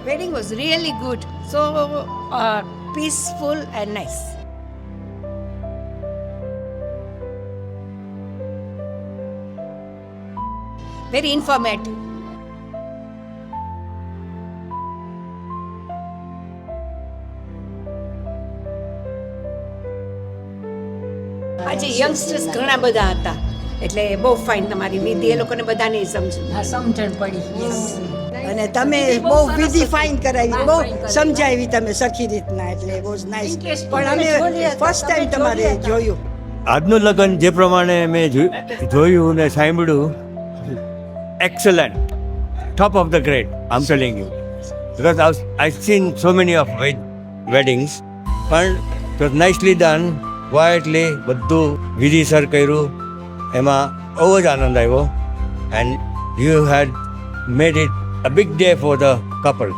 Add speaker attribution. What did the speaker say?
Speaker 1: Wedding was really good. So peaceful and nice. Very informative. આજે youngsters ઘણા બધા હતા એટલે બહુ ફાઇન તમારી વિધિ એ લોકોને બધાને સમજણ
Speaker 2: સમજણ પડી.
Speaker 3: અને તમે બહુ વિધિ ફાઇન કરાવી, બહુ સમજાવી તમે સરખી રીતના, એટલે વોઝ નાઇસ. પણ અમે ફર્સ્ટ ટાઈમ તમારે જોયું.
Speaker 4: આજનું લગ્ન જે પ્રમાણે મેં જોયું ને સાંભળ્યું, excellent, top of the grade, I'm telling you, because I've seen so many of weddings, પણ it was nicely done, quietly, બધું વિધિસર કર્યું, એમાં બહુ જ આનંદ આવ્યો, and you had made it a big day for the couple.